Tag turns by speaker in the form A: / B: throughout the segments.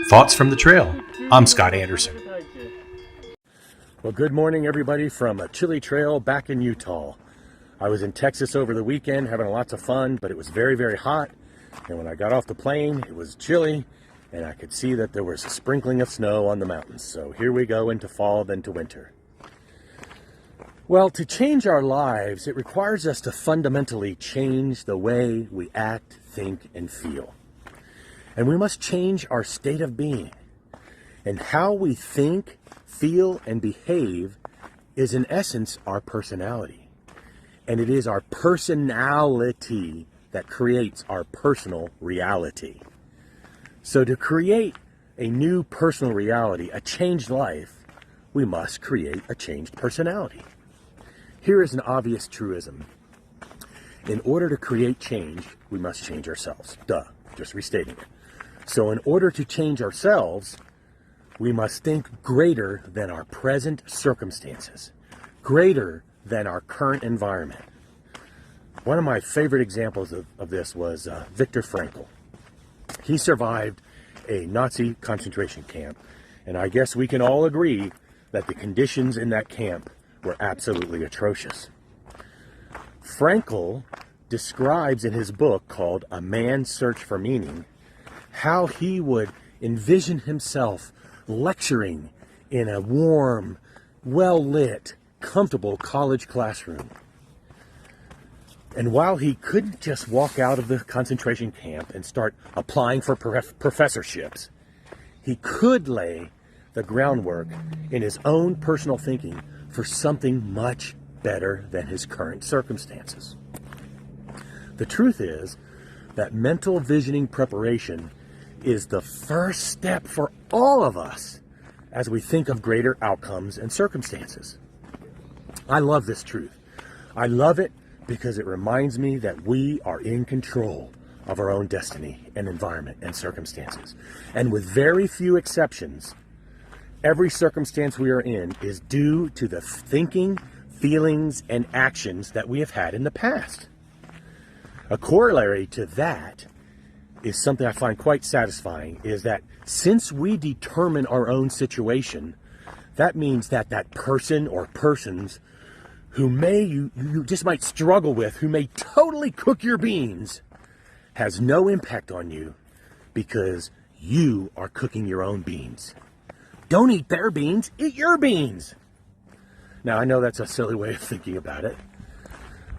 A: Thoughts from the Trail. I'm Scott Anderson.
B: Well, good morning, everybody, from a chilly trail back in Utah. I was in Texas over the weekend having lots of fun, but it was very, very hot. And when I got off the plane, it was chilly, and I could see that there was a sprinkling of snow on the mountains. So here we go into fall, then to winter. Well, to change our lives, it requires us to fundamentally change the way we act, think, and feel. And we must change our state of being. And how we think, feel, and behave is in essence our personality. And it is our personality that creates our personal reality. So to create a new personal reality, a changed life, we must create a changed personality. Here is an obvious truism. In order to create change, we must change ourselves. Duh, just restating it. So in order to change ourselves, we must think greater than our present circumstances, greater than our current environment. One of my favorite examples of this was Viktor Frankl. He survived a Nazi concentration camp, and I guess we can all agree that the conditions in that camp were absolutely atrocious. Frankl describes in his book called A Man's Search for Meaning how he would envision himself lecturing in a warm, well-lit, comfortable college classroom. And while he couldn't just walk out of the concentration camp and start applying for professorships, he could lay the groundwork in his own personal thinking for something much better than his current circumstances. The truth is that mental visioning preparation is the first step for all of us as we think of greater outcomes and circumstances. I love this truth. I love it because it reminds me that we are in control of our own destiny and environment and circumstances. And with very few exceptions, every circumstance we are in is due to the thinking, feelings, and actions that we have had in the past. A corollary to that is something I find quite satisfying, is that since we determine our own situation, that means that that person or persons who you just might struggle with, who may totally cook your beans, has no impact on you because you are cooking your own beans. Don't eat their beans, eat your beans. Now, I know that's a silly way of thinking about it.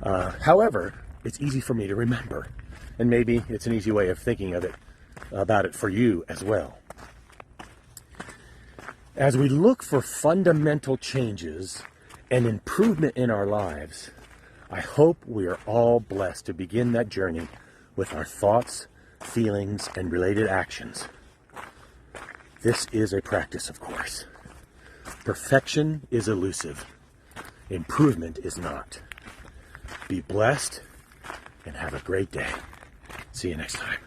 B: However, it's easy for me to remember. And maybe it's an easy way of thinking about it for you as well. As we look for fundamental changes and improvement in our lives, I hope we are all blessed to begin that journey with our thoughts, feelings, and related actions. This is a practice, of course. Perfection is elusive. Improvement is not. Be blessed and have a great day. See you next time.